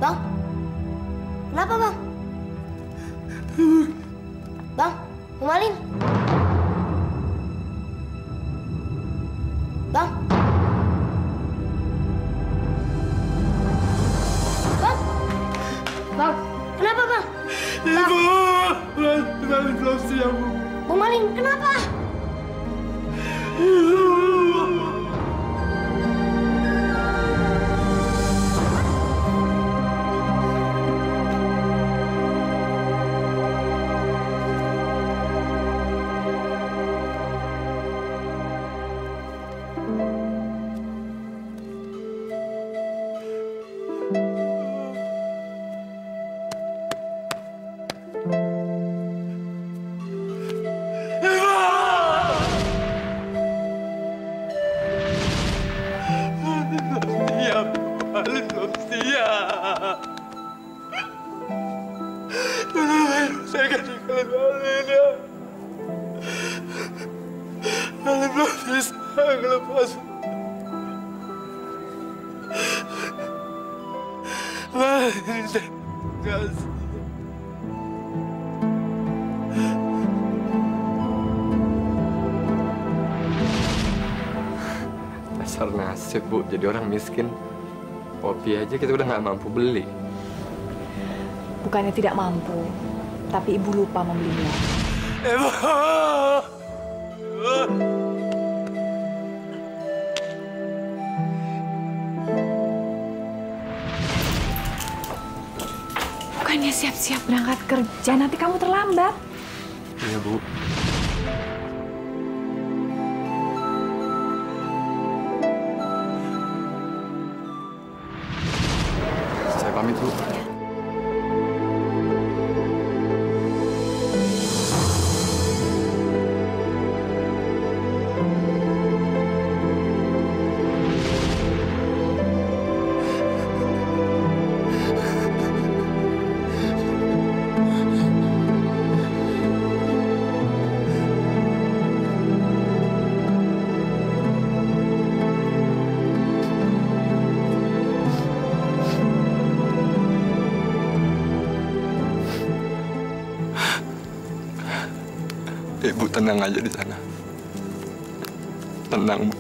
Bang, kenapa bang? Bang, Umalin. Bang. Bang. Bang, kenapa bang? Ibu, Malin belum siap, Bu. Bang Malin, kenapa? Malin belum siap. Kenapa saya kasih kalian Malin ya? Malin belum bisa ngelepas. Malin kasih. Dasar nasib, Bu. Jadi orang miskin. Kopi aja kita udah nggak mampu beli. Bukannya tidak mampu, tapi ibu lupa membelinya. Ibu. Bukannya siap-siap berangkat kerja, nanti kamu terlambat. Iya, Bu. Saya pamit, Bu. Ibu tenang aja di sana. Tenang, Bu.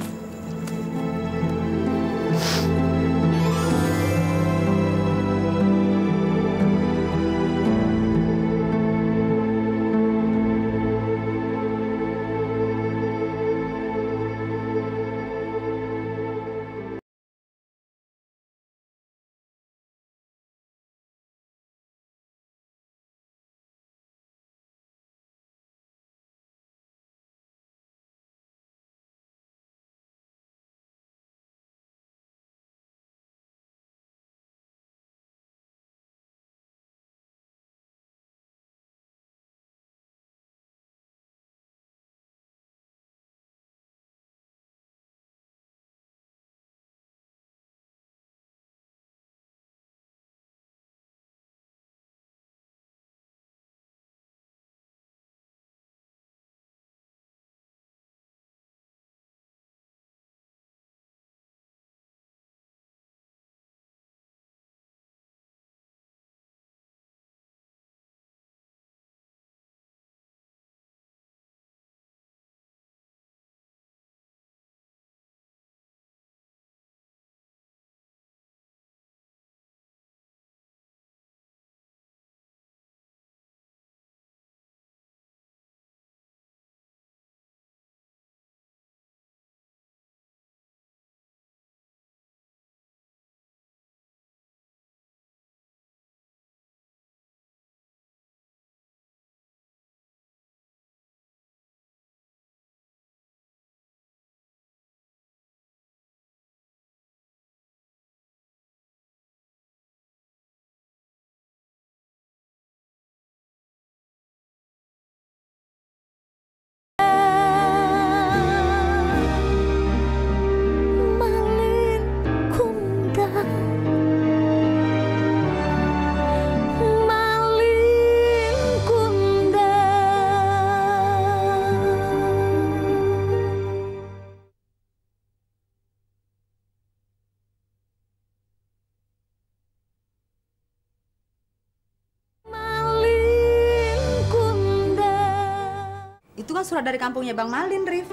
surat dari kampungnya Bang Malin, Rif.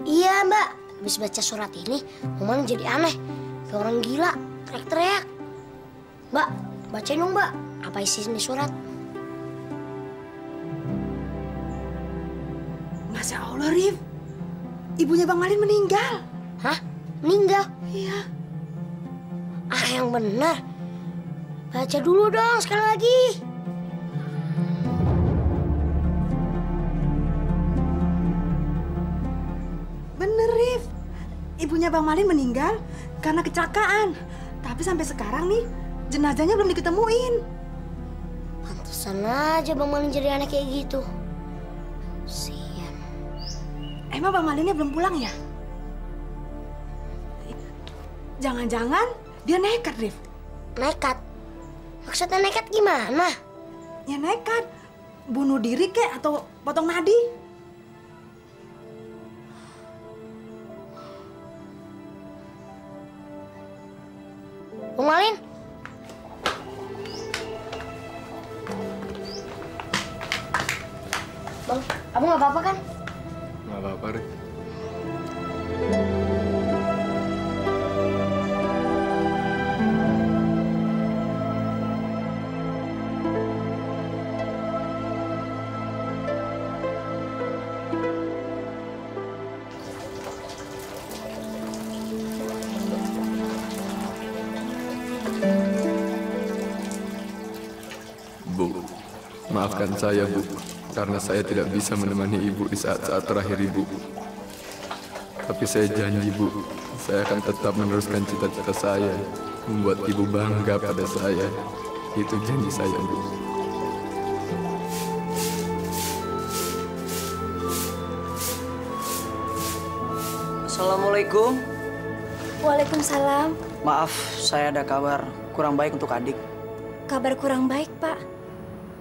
Iya, Mbak. Habis baca surat ini, Mamalin jadi aneh. Kayak orang gila, teriak-teriak. Mbak, bacain dong, Mbak. Apa isi ini surat? Masya Allah, Rif. Ibunya Bang Malin meninggal. Hah? Meninggal? Iya. Ah, yang benar. Baca dulu dong, sekali lagi. Bener, Rif. Ibunya Bang Malin meninggal karena kecelakaan. Tapi sampai sekarang nih, jenazahnya belum diketemuin. Pantesan aja Bang Malin jadi aneh kayak gitu. Sian. Emang Bang Malinnya belum pulang ya? Jangan-jangan dia nekat, Rif. Nekat? Maksudnya nekat gimana? Ya nekat. Bunuh diri kek atau potong nadi. Bang Malin? Bang, kamu nggak apa-apa kan? Nggak apa-apa, Rik. Bu, maafkan saya, Bu, karena saya tidak bisa menemani Ibu di saat-saat terakhir Ibu. Tapi saya janji, Bu, saya akan tetap meneruskan cita-cita saya, membuat Ibu bangga pada saya. Itu janji saya, Bu. Assalamualaikum. Waalaikumsalam. Maaf, saya ada kabar kurang baik untuk adik. Kabar kurang baik, Pak.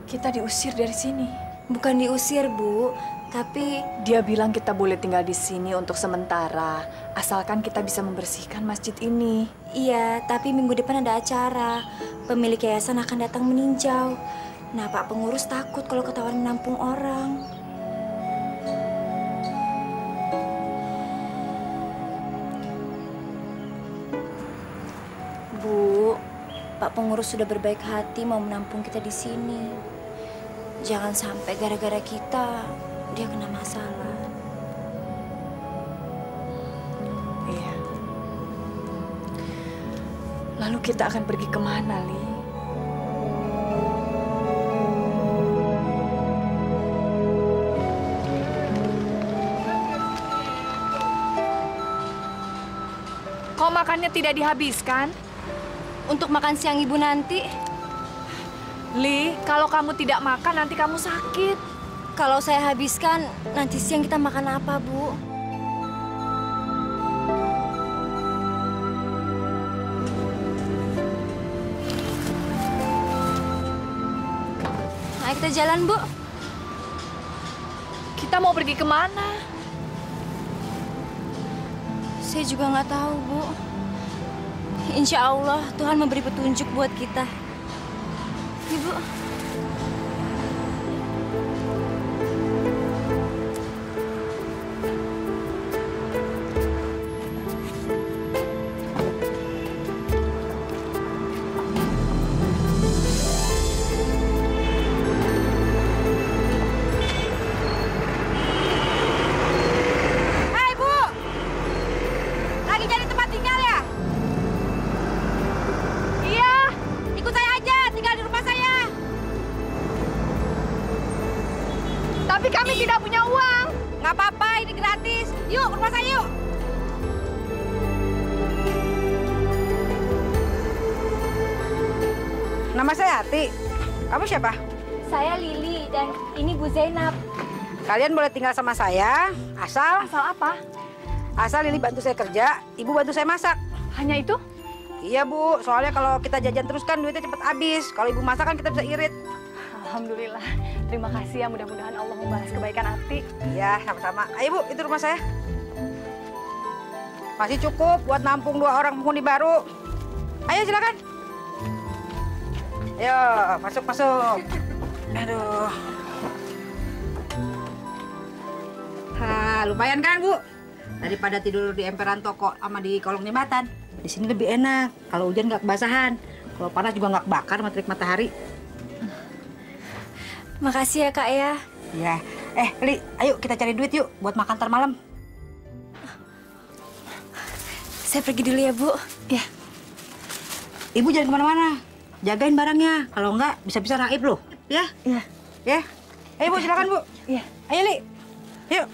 Kita diusir dari sini. Bukan diusir, Bu. Tapi Dia bilang kita boleh tinggal di sini untuk sementara, asalkan kita bisa membersihkan masjid ini. iya, tapi minggu depan ada acara. Pemilik yayasan akan datang meninjau. Nah, Pak pengurus takut kalau ketahuan menampung orang. Bu, Pak pengurus sudah berbaik hati mau menampung kita di sini. Jangan sampai gara-gara kita dia kena masalah. Iya. Lalu kita akan pergi kemana, Li? Kok makannya tidak dihabiskan? Untuk makan siang Ibu nanti, Li, kalau kamu tidak makan nanti kamu sakit. kalau saya habiskan, nanti siang kita makan apa, Bu? Ayo kita jalan, Bu. Kita mau pergi kemana? Saya juga nggak tahu, Bu. Insya Allah Tuhan memberi petunjuk buat kita. Ibu. Hai, Bu. Lagi cari tempat tinggal ya? Iya. Ikut saya aja, tinggal di rumah saya. Tapi kami tidak punya uang. Nggak apa-apa, ini gratis. Yuk, ke rumah saya yuk. Nama saya Ati. Kamu siapa? Saya Lili dan ini Bu Zainab. Kalian boleh tinggal sama saya, asal Apa? Lili bantu saya kerja, Ibu bantu saya masak. Hanya itu? Iya, Bu. Soalnya kalau kita jajan terus kan duitnya cepet habis. Kalau Ibu masak kan kita bisa irit. Alhamdulillah. Terima kasih ya. Mudah-mudahan Allah membalas kebaikan Ati. Iya, sama-sama. Ayo, Bu, itu rumah saya. Masih cukup buat nampung 2 orang penghuni baru. Ayo, silakan. Ayo, masuk. Aduh. lumayan kan, Bu? Daripada tidur di emperan toko sama di kolong jembatan. Di sini lebih enak. Kalau hujan nggak kebasahan. Kalau panas juga nggak kebakar sama terik matahari. Makasih ya, Kak ya. Iya. Li, ayo kita cari duit yuk buat makan ntar malam. Saya pergi dulu ya, Bu. Ya. Ibu jangan kemana-mana. Jagain barangnya. Kalau nggak, bisa-bisa raib loh. Ya? Iya. Ya. Ayo, Bu, silakan, Bu. Iya. Ayo, Li. Yuk.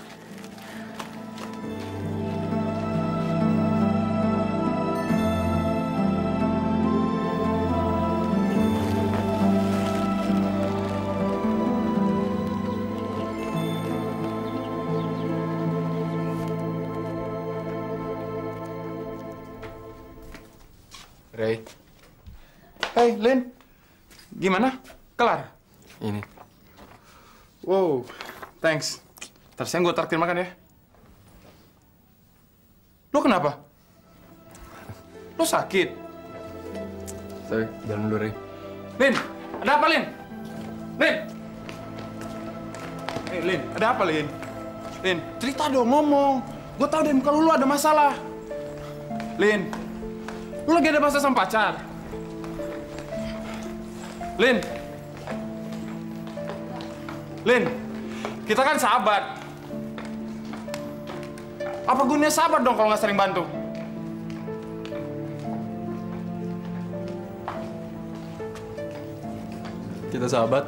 Ray, Hai, Lin. Gimana? Kelar? ini. Wow, thanks. Ntar siang gue traktir makan ya. Lo kenapa? Lo sakit? Saya jalan dulu, Ray. Lin, ada apa, Lin? Lin! Lin, ada apa, Lin? Lin, cerita dong, ngomong. Gue tau deh kalau lu ada masalah. Lin, lu lagi ada masalah sama pacar? Lin! Lin, kita kan sahabat. Apa gunanya sahabat dong kalau nggak sering bantu? Kita sahabat?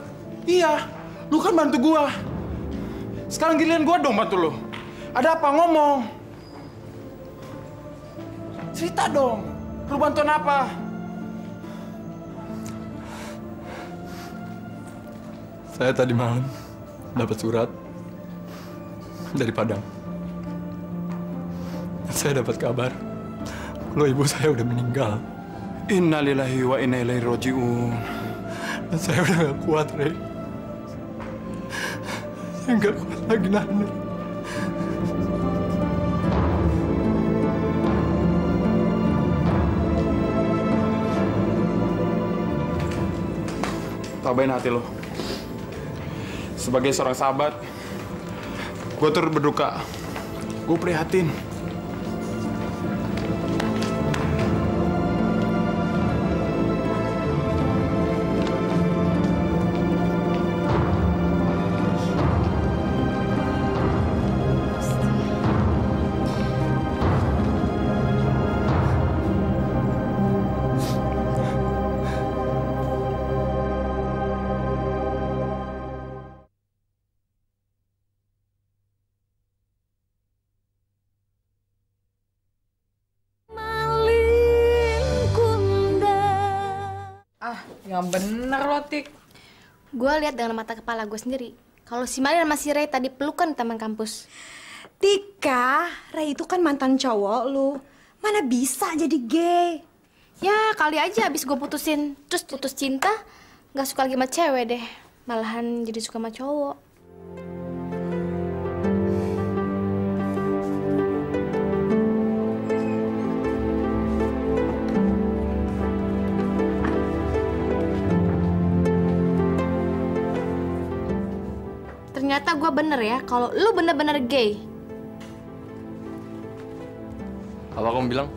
Iya, lu kan bantu gua. Sekarang giliran gua dong bantu lu. Ada apa? Ngomong. Cerita dong. Lu bantuan apa? Saya tadi malam dapat surat dari Padang. Saya dapat kabar kalau ibu saya udah meninggal. Innalillahi wa inna ilaihi raji'un. Dan saya udah gak kuat, Ray. Saya gak kuat lagi nahan. Tabain hati lo. Sebagai seorang sahabat, gue turut berduka. Gue prihatin. Yang bener loh, Tik. Gue lihat dengan mata kepala gue sendiri. Kalau si Mali dan si Ray tadi pelukan di taman kampus. Tika, Ray itu kan mantan cowok lu. Mana bisa jadi gay? Ya kali aja abis gue putusin, terus putus cinta, gak suka lagi sama cewek deh. Malahan jadi suka sama cowok. Ternyata gue bener ya, kalau lu bener-bener gay. Apa kamu bilang?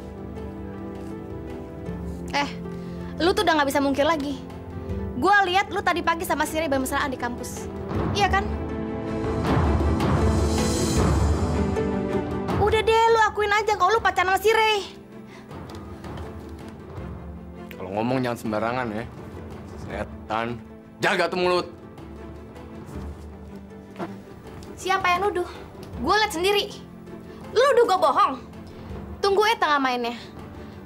Lu tuh udah gak bisa mungkir lagi. Gue lihat lu tadi pagi sama si Ray bermesraan di kampus. Iya kan? Udah deh, lu akuin aja kalau lu pacaran sama si Ray. Kalau ngomong jangan sembarangan ya. Setan, jaga tuh mulut. Siapa yang nuduh? Gue liat sendiri. Lu nuduh gue bohong. Tunggu tengah mainnya.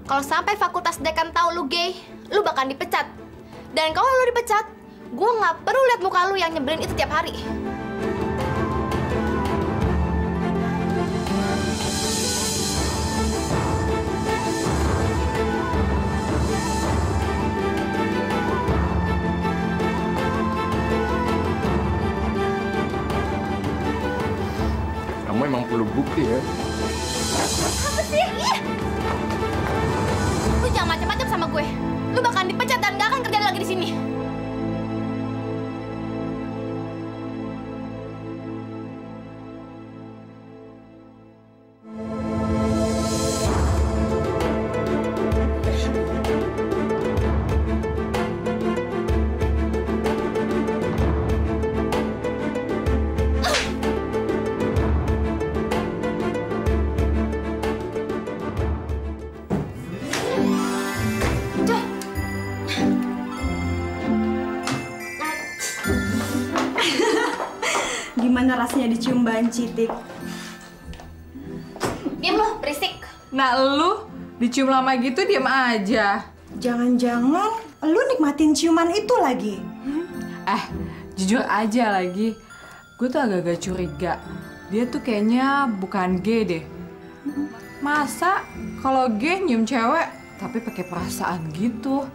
Kalau sampai fakultas dekan tahu lu gay, lu bakal dipecat. Dan kalau lu dipecat, gue nggak perlu lihat muka lu yang nyebelin itu tiap hari. Kamu emang perlu bukti ya. Apa sih? Ih! Lu jangan macam-macam sama gue. Lu bakal dipecat dan gak akan kerja lagi di sini. Gimana rasanya dicium Mbak Enci, Tik? Diam lo, berisik. Nah, lu dicium lama gitu diam aja. Jangan-jangan lu nikmatin ciuman itu lagi? Jujur aja lagi, gue tuh agak-agak curiga. Dia tuh kayaknya bukan gay deh. Masa kalau gay nyium cewek tapi pakai perasaan gitu?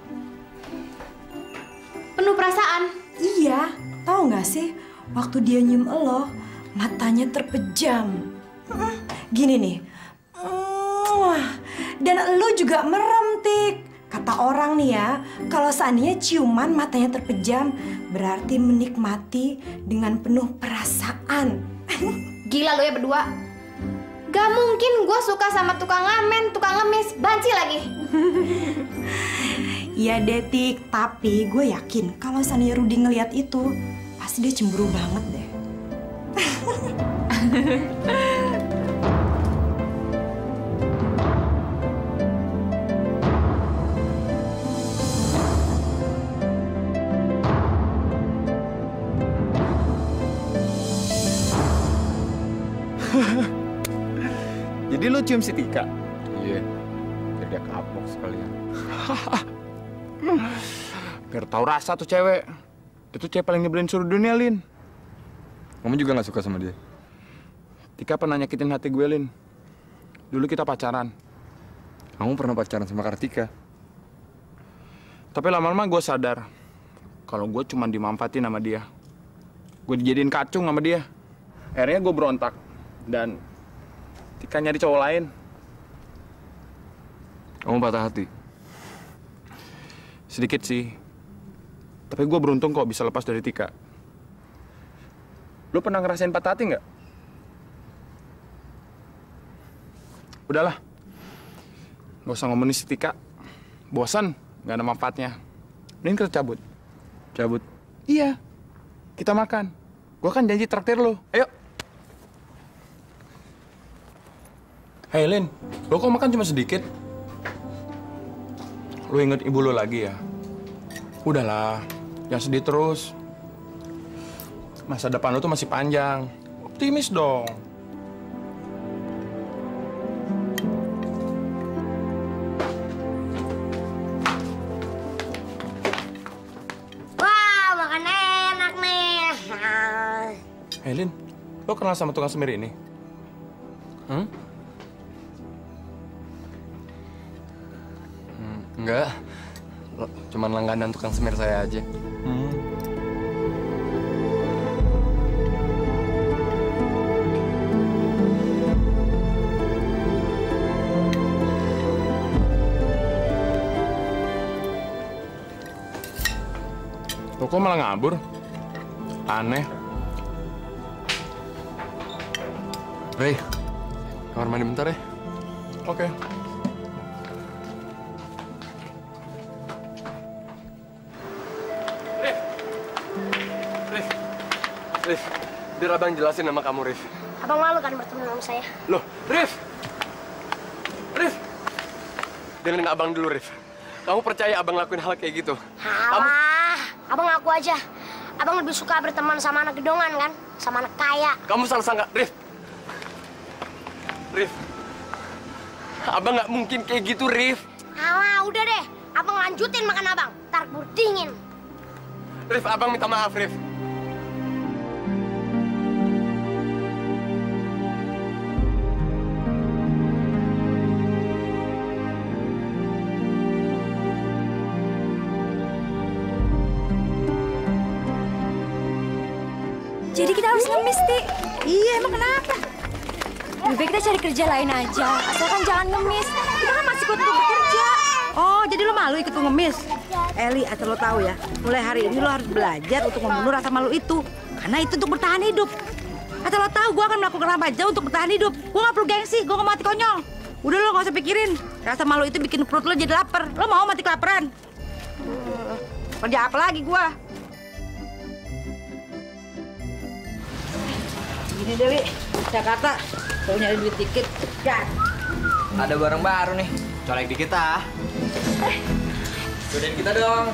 Penuh perasaan. Iya, tahu nggak sih? Waktu dia nyium lo, matanya terpejam. Gini nih. Dan lo juga merem, Tik. Kata orang nih ya, kalau seandainya ciuman matanya terpejam, berarti menikmati dengan penuh perasaan. Gila lo ya berdua. Gak mungkin gue suka sama tukang ngamen, tukang ngemis, banci lagi. Iya deh, Tik. Tapi gue yakin kalau seandainya Rudy ngeliat itu, pasti dia cemburu banget deh. Jadi lu cium si Tika? Iya, biar dia kapok sekalian. Biar tahu rasa tuh cewek. Itu cewek paling nyebelin seluruh dunia, Lin. Kamu juga nggak suka sama dia? Tika pernah nyakitin hati gue, Lin. Dulu kita pacaran. Kamu pernah pacaran sama Kartika? Tapi lama-lama gue sadar kalau gue cuma dimanfaatin sama dia. Gue dijadiin kacung sama dia. Akhirnya gue berontak. Dan Tika nyari cowok lain. Kamu patah hati? Sedikit sih. Tapi gue beruntung kok bisa lepas dari Tika. Lu pernah ngerasain patah hati nggak? Udahlah. Gak usah ngomongin si Tika. Bosan, nggak ada manfaatnya. Mending kita cabut. Cabut? Iya. Kita makan. Gue kan janji traktir lo. Ayo. Hei Lin, lo kok makan cuma sedikit? Lo inget ibu lo lagi ya? Udahlah, jangan sedih terus. Masa depan lo tuh masih panjang. Optimis dong. Wah, makan enak nih. Hei Lin, lo kenal sama tukang semir ini? Enggak, cuman langganan tukang semir saya aja. Lo kok malah ngabur? Aneh. Rey, kamar mandi bentar ya. Oke. Rif, biar abang jelasin sama kamu, Rif. Abang malu kan bertemu sama saya? Loh, Rif! Rif! Dengerin abang dulu, Rif. Kamu percaya abang lakuin hal kayak gitu? Alah, abang ngaku aja. Abang lebih suka berteman sama anak gedongan kan? Sama anak kaya. Kamu salah sangka, Rif. Rif. Abang nggak mungkin kayak gitu, Rif. Alah, udah deh. Abang lanjutin makan abang. Ntar keburu dingin. Rif, abang minta maaf, Rif. Jadi kita harus ngemis, Ti. Iya, emang kenapa? Lebih baik kita cari kerja lain aja. Asalkan jangan ngemis. Kita kan masih kuat untuk bekerja. Oh, jadi lo malu ikut ngemis? Eli, asal lo tahu ya, mulai hari ini lo harus belajar untuk membunuh rasa malu itu. Karena itu untuk bertahan hidup. Asal lo tahu, gue akan melakukan apa aja untuk bertahan hidup. Gue gak perlu gengsi, gue gak mau mati konyol. Udah lo gak usah pikirin. Rasa malu itu bikin perut lo jadi lapar. Lo mau mati kelaparan? Kerja apa lagi gue? Gini deh, Li. Jakarta. Kalau nyari duit dikit, ya. Ada barang baru nih. Colek dikit ah. Jodohin kita dong.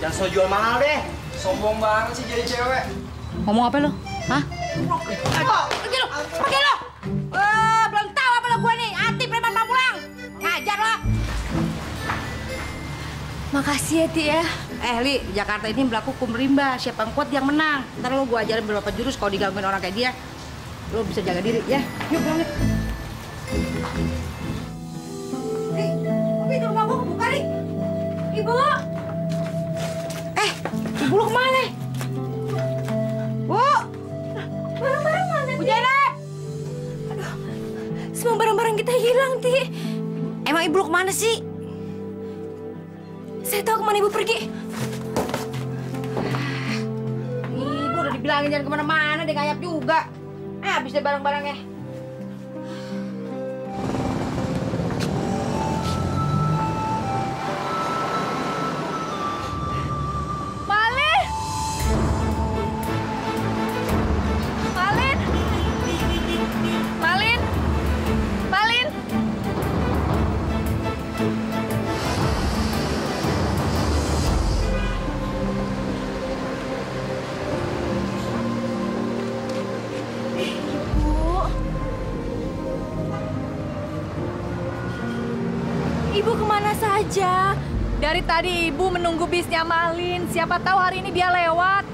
Jangan so jual mahal deh. Sombong banget sih jadi cewek. Ngomong apa lo? Hah? Pergi lo! Belum tahu apa lo gue nih. Hati preman mau pulang. Ngajar lo. Makasih ya, Ti ya. Li, di Jakarta ini berlaku hukum rimba. Siapa yang kuat yang menang. Ntar lo gue ajarin beberapa jurus kalau digangguin orang kayak dia. Lo bisa jaga diri ya. Yuk pulang yuk. Tapi ke rumah gue kebuka nih. Ibu! Ibu lo kemana? Bu! Barang-barang mana, Bu Janet! Aduh, semua barang-barang kita hilang, Ti. Emang ibu lo kemana sih? Saya tahu kemana ibu pergi. Ibu udah dibilangin jangan kemana-mana, dia ngayap juga. Habis deh barang-barangnya. Ibu kemana saja? Dari tadi ibu menunggu bisnya Malin. Siapa tahu hari ini dia lewat.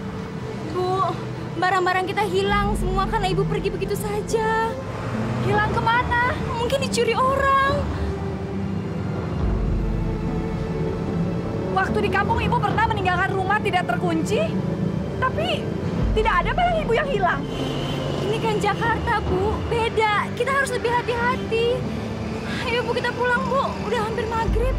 Bu, barang-barang kita hilang semua karena ibu pergi begitu saja. Hilang kemana? Mungkin dicuri orang. Waktu di kampung ibu pernah meninggalkan rumah tidak terkunci. Tapi tidak ada barang ibu yang hilang. Ini kan Jakarta, Bu. Beda. Kita harus lebih hati-hati. Ayo Bu, kita pulang Bu. Udah hampir maghrib.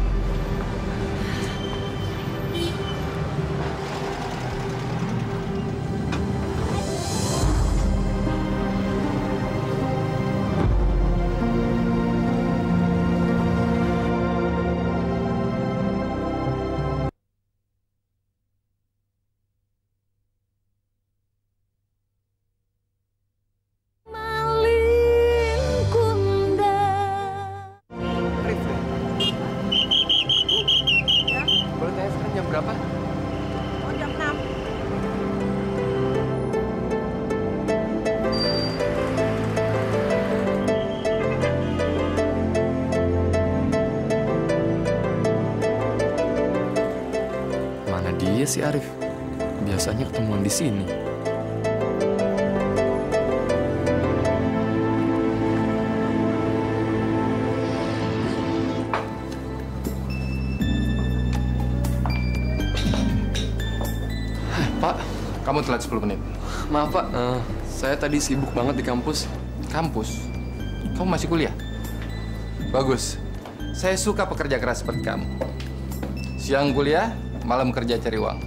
Iya si Arif, biasanya ketemuan di sini. Pak, kamu telat 10 menit. Maaf Pak, saya tadi sibuk banget di kampus. Kampus? Kamu masih kuliah? Bagus. Saya suka pekerja keras seperti kamu. Siang kuliah, malam kerja cari uang.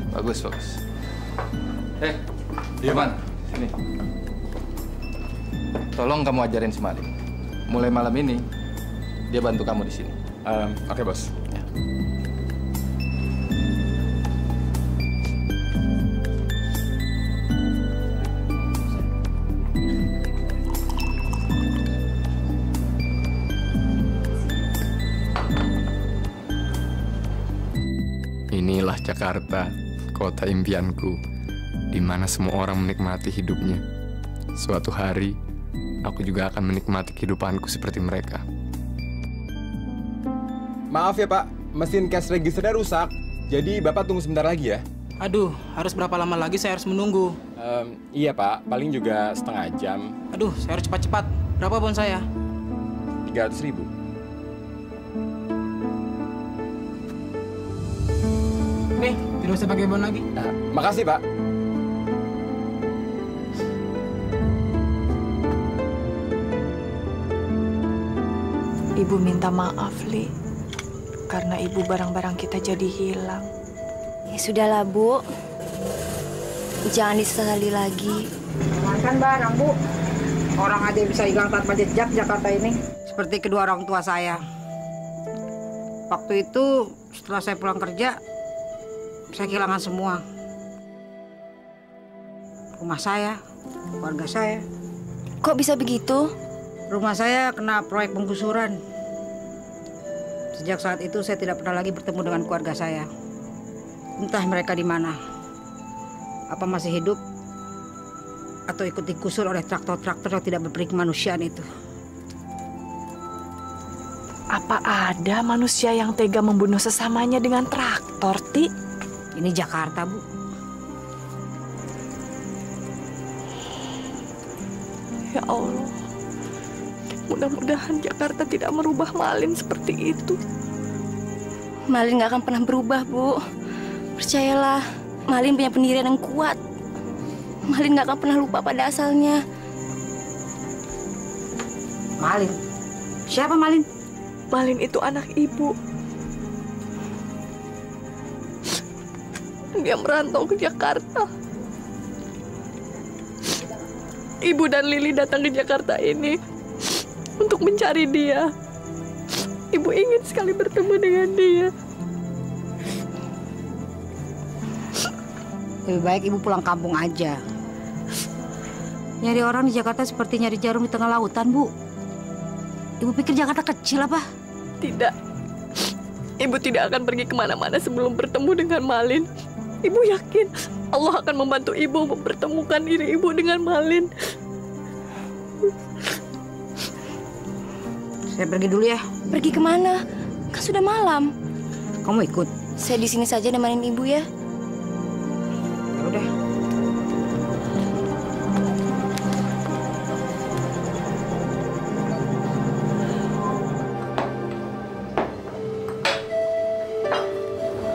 Bagus, bagus. Irman, sini. Tolong kamu ajarin si Malin. Mulai malam ini, dia bantu kamu di sini. Oke, Bos. Ya. Inilah Jakarta, kota impianku, di mana semua orang menikmati hidupnya. Suatu hari, aku juga akan menikmati kehidupanku seperti mereka. Maaf ya Pak, mesin cash registernya rusak. Jadi Bapak tunggu sebentar lagi ya. Aduh, harus berapa lama lagi saya harus menunggu? Iya Pak, paling juga setengah jam. Aduh, saya harus cepat-cepat. Berapa bon saya? 300.000. Nih, tidak usah pakai bon lagi. Makasih Pak. Ibu minta maaf, Li. Karena ibu barang-barang kita jadi hilang. Ya sudahlah, Bu. Jangan disesali lagi. Jangankan barang, Bu. Orang aja bisa hilang tanpa jejak Jakarta ini. Seperti kedua orang tua saya. Waktu itu, setelah saya pulang kerja, saya kehilangan semua. Rumah saya, keluarga saya. Kok bisa begitu? Rumah saya kena proyek penggusuran. Sejak saat itu saya tidak pernah lagi bertemu dengan keluarga saya. Entah mereka di mana. Apa masih hidup atau ikut digusur oleh traktor-traktor yang tidak berperi kemanusiaan itu. Apa ada manusia yang tega membunuh sesamanya dengan traktor, Ti? Ini Jakarta, Bu. Ya Allah, mudah-mudahan Jakarta tidak merubah Malin seperti itu. Malin gak akan pernah berubah, Bu. Percayalah, Malin punya pendirian yang kuat. Malin gak akan pernah lupa pada asalnya. Malin? Siapa Malin? Malin itu anak ibu. Dia merantau ke Jakarta. Ibu dan Lili datang ke Jakarta ini untuk mencari dia. Ibu ingin sekali bertemu dengan dia. Lebih baik ibu pulang kampung aja. Nyari orang di Jakarta seperti nyari jarum di tengah lautan, Bu. Ibu pikir Jakarta kecil apa? Tidak. Ibu tidak akan pergi kemana-mana sebelum bertemu dengan Malin. Ibu yakin Allah akan membantu ibu mempertemukan diri ibu dengan Malin. Saya pergi dulu ya. Pergi kemana? Kan sudah malam. Kamu ikut? Saya di sini saja nemenin ibu ya. Ya udah.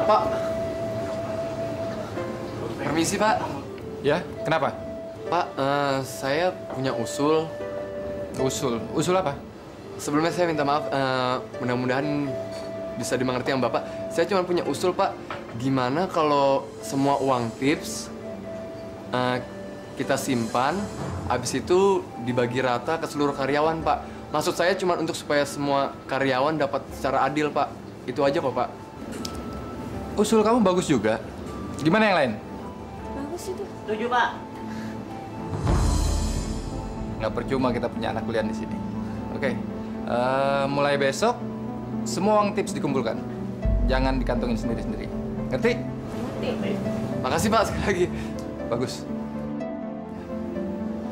Pak. Permisi, Pak. Ya, kenapa? Pak, saya punya usul. Usul? Usul apa? Sebelumnya saya minta maaf, mudah-mudahan bisa dimengerti sama Bapak. Saya cuma punya usul, Pak. Gimana kalau semua uang tips kita simpan, habis itu dibagi rata ke seluruh karyawan, Pak. Maksud saya cuma untuk supaya semua karyawan dapat secara adil, Pak. Itu aja kok, Pak. Usul kamu bagus juga. Gimana yang lain? Bagus itu. Setuju, Pak. Nggak percuma kita punya anak kuliah di sini. Oke, mulai besok semua uang tips dikumpulkan. Jangan dikantongin sendiri-sendiri. Ngerti? Ngerti. Makasih, Pak, sekali lagi. Bagus.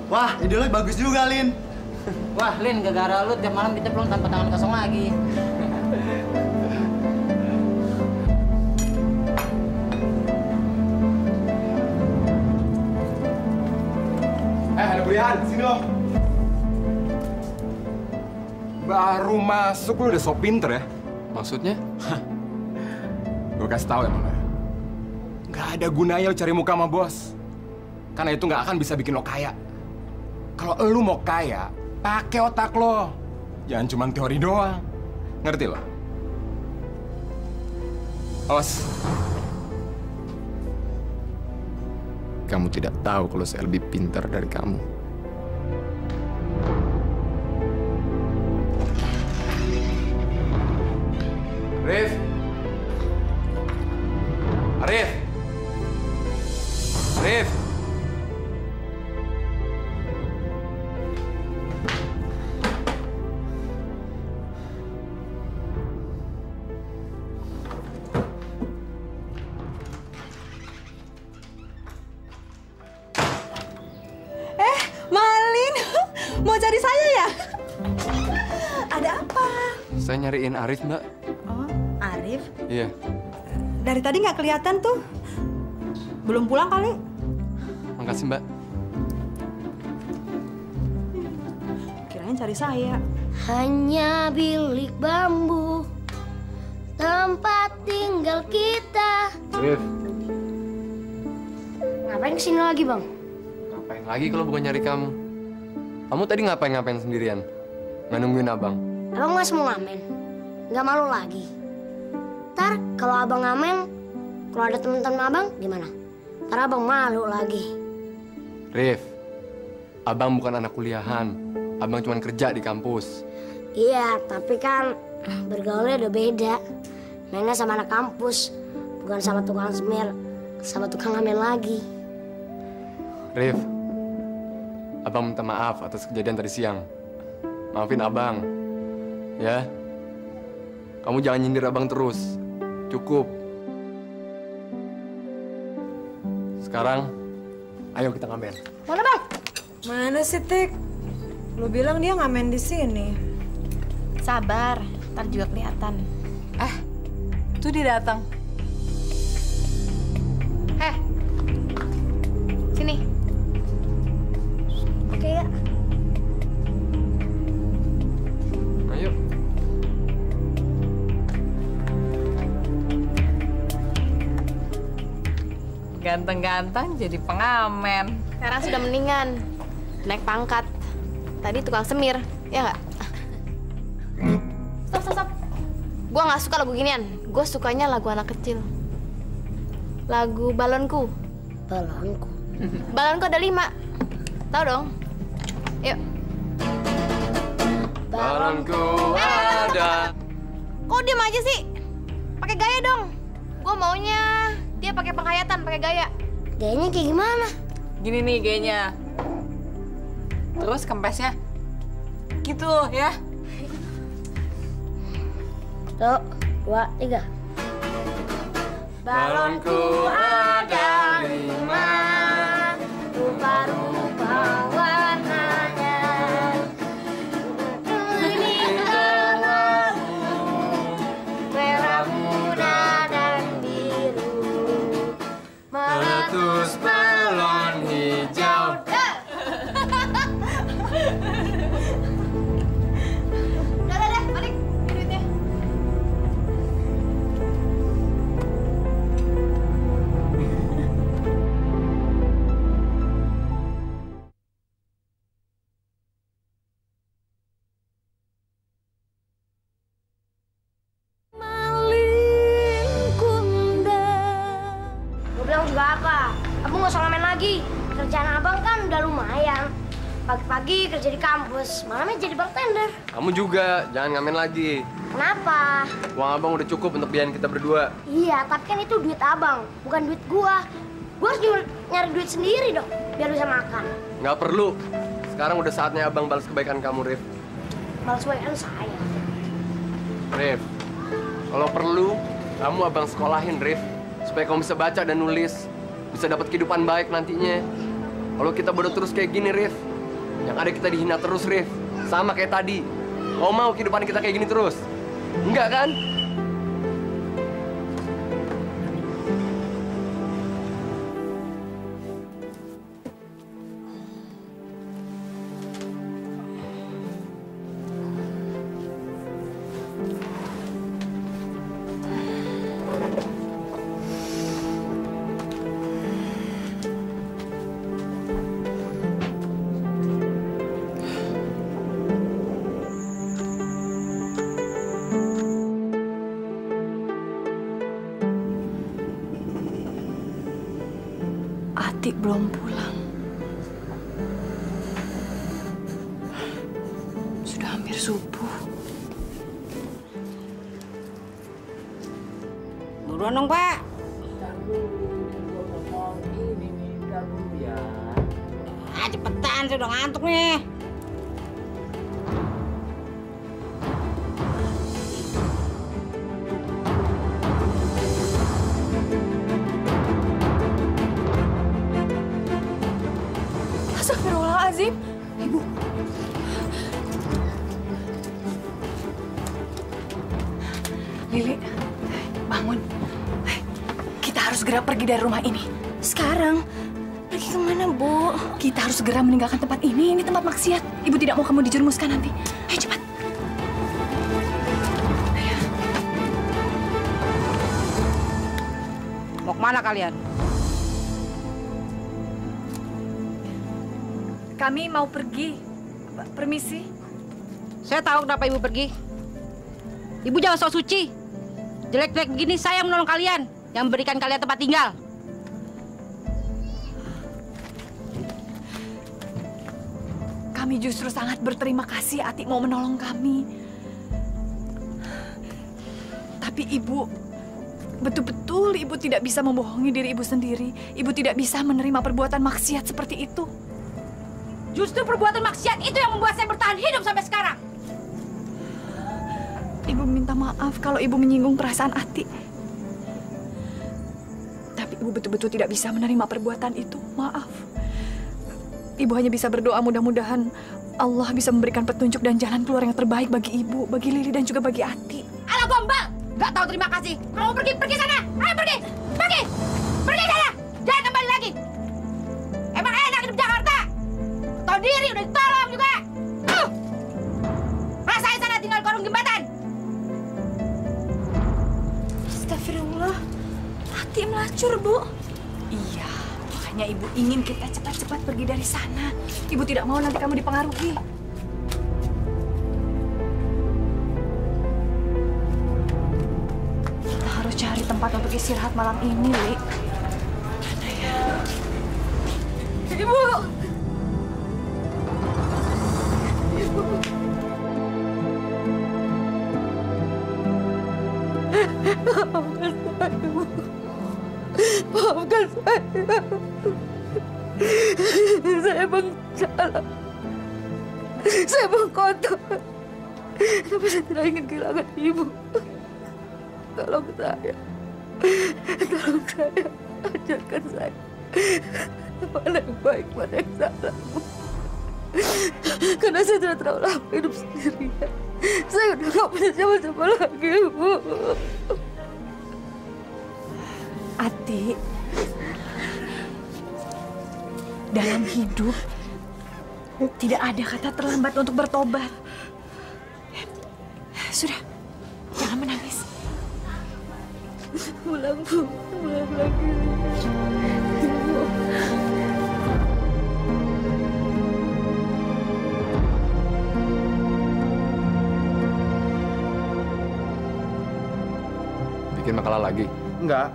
Wah, ide lo bagus juga, Lin. Wah, Lin, gara-gara lu tiap malam kita pulang tanpa tangan kosong lagi. Ada Brian, sini lo. Baru masuk lu udah so pinter ya? Maksudnya? Gue kasih tau ya, Mona. Gak ada gunanya lo cari muka sama bos. Karena itu gak akan bisa bikin lo kaya. Kalau lo mau kaya, pakai otak lo. Jangan cuma teori doang. Ngerti lo? Awas. Kamu tidak tahu kalau saya lebih pintar dari kamu. Arif! Arif! Arif! Malin, mau cari saya ya? Ada apa? Saya nyariin Arif, Mbak. Oh, Arif? Iya. Dari tadi nggak kelihatan tuh. Belum pulang kali? Makasih, Mbak. Kirain cari saya. Hanya bilik bambu, tempat tinggal kita. Arif. Ngapain kesini lagi, Bang? Ngapain lagi kalau bukan nyari kamu? Kamu tadi ngapain sendirian? Nggak nungguin abang? Abang masih mau ngamen? Nggak malu lagi? Ntar kalau abang ngamen, kalau ada teman-teman abang, gimana? Ntar abang malu lagi. Rif, abang bukan anak kuliahan. Abang cuma kerja di kampus. Iya, tapi kan bergaulnya udah beda. Mainnya sama anak kampus, bukan sama tukang semir, sama tukang ngamen lagi. Rif, abang minta maaf atas kejadian tadi siang. Maafin abang, ya. Kamu jangan nyindir abang terus. Cukup. Sekarang, ayo kita ngamen. Mana, Bang? Mana sih, Tik? Lu bilang dia ngamen di sini. Sabar, ntar juga kelihatan. Tuh dia datang. Sini. Oke ya. Ayo. Ganteng-ganteng jadi pengamen. Sekarang sudah mendingan. Naik pangkat. Tadi tukang semir, ya nggak? Stop. Gue nggak suka lagu ginian. Gue sukanya lagu anak kecil. Lagu Balonku. Balonku? Balonku ada 5. Tahu dong? Yuk. Balonku ada. Kok diem aja sih? Pakai gaya dong. Gue maunya dia pakai penghayatan, pakai gaya. Gayanya kayak gimana? Gini nih gayanya. Terus kempesnya gitu ya. 1, 2, 3. Balonku ada 5, rupa-rupa warnanya. Kuning, abu, merah muda dan biru. meletus balon hijau. Udah, balik. Duitnya. Gue bilang juga apa? Abang nggak usah ngamen lagi. Kerjaan abang kan udah lumayan. Pagi-pagi kerja di kampus, malamnya jadi bartender. Kamu juga, jangan ngamen lagi. Kenapa? Uang abang udah cukup untuk biayain kita berdua. Iya, tapi kan itu duit abang, bukan duit gua. Gua harus nyari duit sendiri dong, biar bisa makan. Nggak perlu. Sekarang udah saatnya abang balas kebaikan kamu, Rif. Balas kebaikan saya. Rif, kalau perlu, kamu abang sekolahin, Rif. Supaya kamu bisa baca dan nulis. Bisa dapat kehidupan baik nantinya. Kalau kita bodoh terus kayak gini, Rif, yang ada kita dihina terus, Rif. Sama kayak tadi. Kau mau kehidupan kita kayak gini terus? Enggak kan? Atik belum pulang. Sudah hampir subuh. Buruan dong, Pak. Cepetan, saya udah ngantuk nih. Astagfirullahaladzim. Ibu. Lili, bangun. Kita harus segera pergi dari rumah ini. Sekarang? Pergi kemana, Bu? Kita harus segera meninggalkan tempat ini. Ini tempat maksiat. Ibu tidak mau kamu dijerumuskan nanti. Ayo cepat. Mau kemana kalian? Kami mau pergi. Permisi. Saya tahu kenapa ibu pergi. Ibu jangan sok suci. Jelek-jelek begini saya yang menolong kalian, yang memberikan kalian tempat tinggal. Kami justru sangat berterima kasih Atik mau menolong kami. Tapi Ibu, betul-betul Ibu tidak bisa membohongi diri Ibu sendiri. Ibu tidak bisa menerima perbuatan maksiat seperti itu. Justru perbuatan maksiat itu yang membuat saya bertahan hidup sampai sekarang. Ibu minta maaf kalau Ibu menyinggung perasaan Atik. Tapi Ibu betul-betul tidak bisa menerima perbuatan itu. Maaf. Ibu hanya bisa berdoa mudah-mudahan Allah bisa memberikan petunjuk dan jalan keluar yang terbaik bagi Ibu, bagi Lili dan juga bagi Ati. Alah gombal, nggak tahu terima kasih. Kamu pergi sana, ayo pergi sana, jangan kembali lagi. Emang enak hidup Jakarta? Tahu diri udah ditolong juga. Rasain sana tinggal di kolong jembatan. Astagfirullah, Ati melacur, Bu. Iya, makanya Ibu ingin kita cepat-cepat pergi dari sana. Ibu tidak mau nanti kamu dipengaruhi. Kita harus cari tempat untuk istirahat malam ini, Li. Mana ya? Ibu! Ibu! Maafkan saya, Ibu. Maafkan saya. Saya emang salah. Saya emang kotor. Tapi saya tidak ingin kehilangan Ibu. Tolong saya. Tolong saya. Ajarkan saya. Mana yang baik, mana yang salah. Karena saya sudah terlalu lama hidup sendirian. Saya udah gak punya siapa-siapa lagi, Bu. Ati, dalam hidup tidak ada kata terlambat untuk bertobat. Sudah, jangan menangis. Pulang, Bu. Pulang lagi. Ibu. Bikin makalah lagi? Enggak.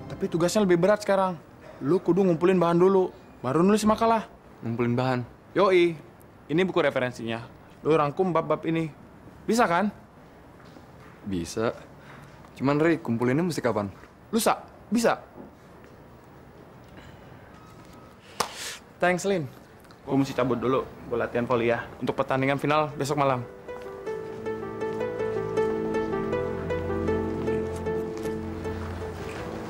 Tapi tugasnya lebih berat sekarang. Lu kudu ngumpulin bahan dulu, baru nulis makalah. Ngumpulin bahan? Yoi. Ini buku referensinya. Lu rangkum bab-bab ini. Bisa kan? Bisa. Cuman Ray, kumpulinnya mesti kapan? Lusa. Bisa. Thanks, Lin. Gue mesti cabut dulu. Gue latihan volley ya. Untuk pertandingan final besok malam.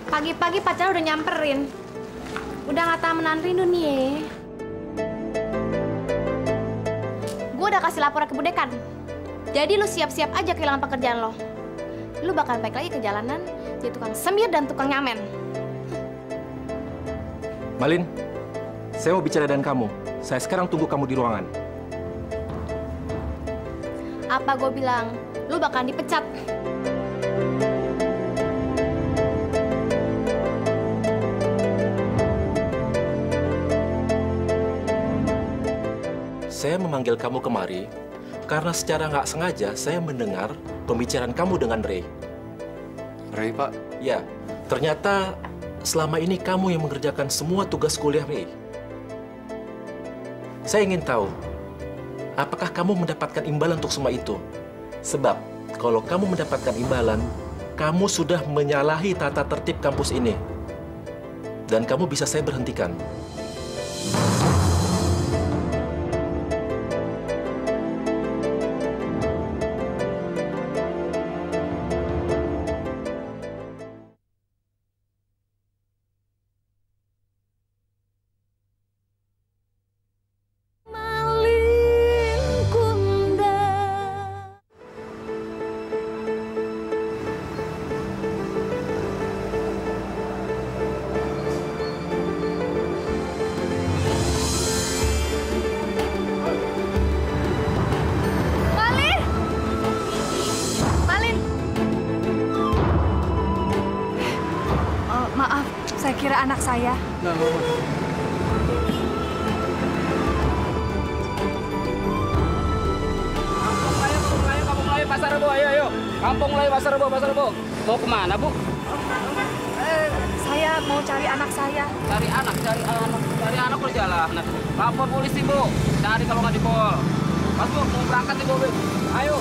Pagi-pagi pacar udah nyamperin. Udah nggak tahan menahan rindu nih ya. Gue udah kasih laporan ke Budekan. Jadi lu siap-siap aja kehilangan pekerjaan lo. Lu bakal balik lagi ke jalanan jadi tukang semir dan tukang nyamen. Malin, saya mau bicara dengan kamu. Saya sekarang tunggu kamu di ruangan. Apa gue bilang? Lu bakal dipecat. Saya memanggil kamu kemari karena secara nggak sengaja saya mendengar pembicaraan kamu dengan Ray. Ray, Pak? Ya, ternyata selama ini kamu yang mengerjakan semua tugas kuliah Ray. Saya ingin tahu, apakah kamu mendapatkan imbalan untuk semua itu? Sebab, kalau kamu mendapatkan imbalan, kamu sudah menyalahi tata tertib kampus ini. Dan kamu bisa saya berhentikan. Kira anak saya. Kampung Melayu Pasar Rebo, ayo. Kampung Melayu Pasar Rebo. Mau kemana, Bu? Saya mau cari anak saya. Cari anak perjalanan. Lapor polisi, Bu. Cari kalau nggak di pol. Mas, Bu, mau berangkat nih, Bu. Ayo.